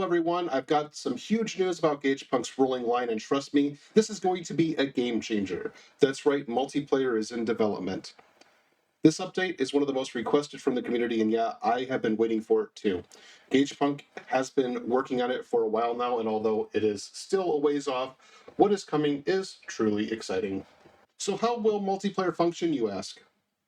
everyone. I've got some huge news about Gaugepunk's rolling line, and trust me, this is going to be a game changer. That's right, multiplayer is in development. This update is one of the most requested from the community, and yeah, I have been waiting for it too. Gagepunk has been working on it for a while now, and although it is still a ways off, what is coming is truly exciting. So how will multiplayer function, you ask?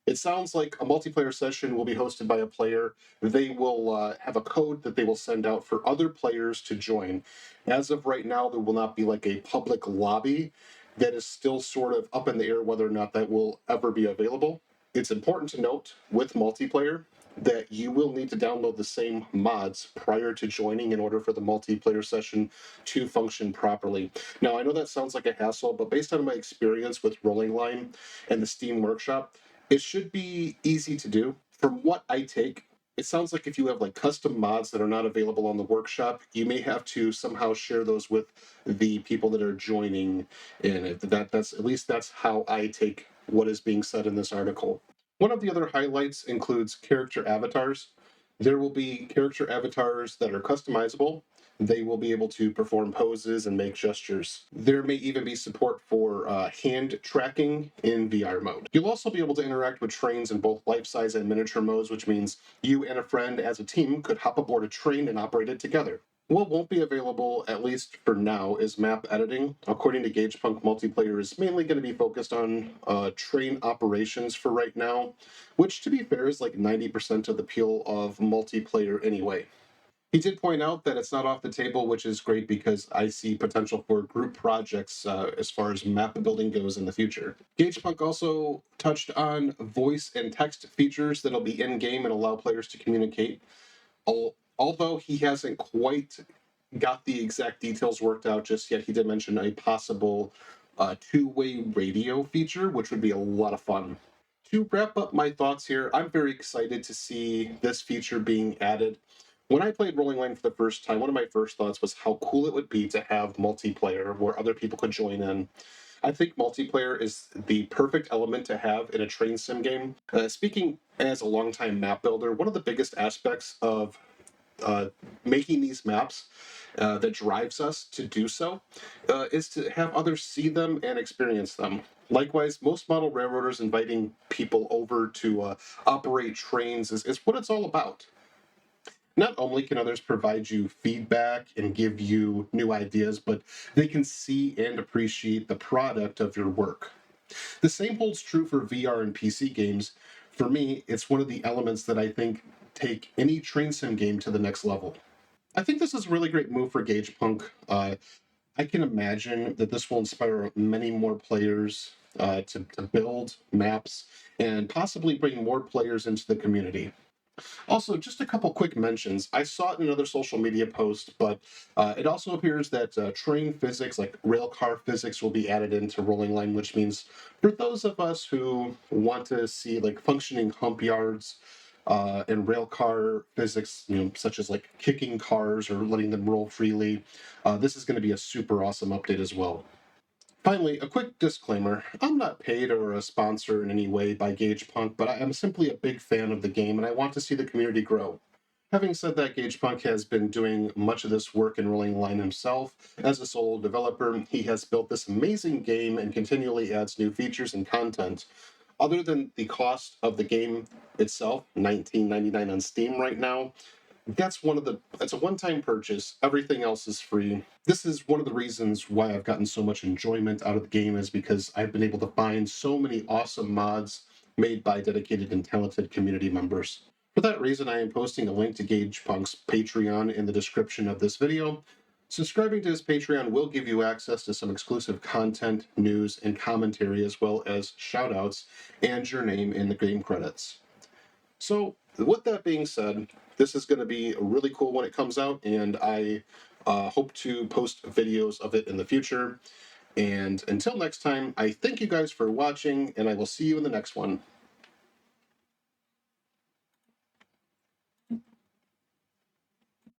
It sounds like a multiplayer session will be hosted by a player. They will have a code that they will send out for other players to join. As of right now, there will not be like a public lobby. That is still sort of up in the air whether or not that will ever be available. It's important to note with multiplayer that you will need to download the same mods prior to joining in order for the multiplayer session to function properly. Now, I know that sounds like a hassle, but based on my experience with Rolling Line and the Steam Workshop, it should be easy to do. From what I take, it sounds like if you have like custom mods that are not available on the workshop, you may have to somehow share those with the people that are joining in it. That's at least that's how I take what is being said in this article. One of the other highlights includes character avatars. There will be character avatars that are customizable. They will be able to perform poses and make gestures. There may even be support for hand tracking in VR mode. You'll also be able to interact with trains in both life-size and miniature modes, which means you and a friend as a team could hop aboard a train and operate it together. What won't be available, at least for now, is map editing. According to Gagepunk, multiplayer is mainly going to be focused on train operations for right now, which, to be fair, is like 90% of the appeal of multiplayer anyway. He did point out that it's not off the table, which is great because I see potential for group projects as far as map building goes in the future. Gagepunk also touched on voice and text features that'll be in-game and allow players to communicate. Although he hasn't quite got the exact details worked out just yet, he did mention a possible two-way radio feature, which would be a lot of fun. To wrap up my thoughts here, I'm very excited to see this feature being added. When I played Rolling Line for the first time, one of my first thoughts was how cool it would be to have multiplayer where other people could join in. I think multiplayer is the perfect element to have in a train sim game. Speaking as a longtime map builder, one of the biggest aspects of making these maps that drives us to do so is to have others see them and experience them. Likewise, most model railroaders inviting people over to operate trains is what it's all about. Not only can others provide you feedback and give you new ideas, but they can see and appreciate the product of your work. The same holds true for VR and PC games. For me, it's one of the elements that I think take any train sim game to the next level. I think this is a really great move for Gagepunk. I can imagine that this will inspire many more players to build maps and possibly bring more players into the community. Also, just a couple quick mentions. I saw it in another social media post, but it also appears that train physics, like railcar physics, will be added into Rolling Line, which means for those of us who want to see like functioning hump yards and railcar physics, such as like kicking cars or letting them roll freely, this is going to be a super awesome update as well. Finally, a quick disclaimer. I'm not paid or a sponsor in any way by Gagepunk, but I am simply a big fan of the game and I want to see the community grow. Having said that, Gagepunk has been doing much of this work in Rolling Line himself. As a sole developer, he has built this amazing game and continually adds new features and content. Other than the cost of the game itself, $19.99 on Steam right now, it's a one-time purchase. Everything else is free. This is one of the reasons why I've gotten so much enjoyment out of the game, is because I've been able to find so many awesome mods made by dedicated and talented community members. For that reason, I am posting a link to Gagepunk's Patreon in the description of this video. Subscribing to his Patreon will give you access to some exclusive content, news, and commentary, as well as shoutouts and your name in the game credits. So, with that being said, this is going to be really cool when it comes out, and I hope to post videos of it in the future. And until next time, I thank you guys for watching, and I will see you in the next one.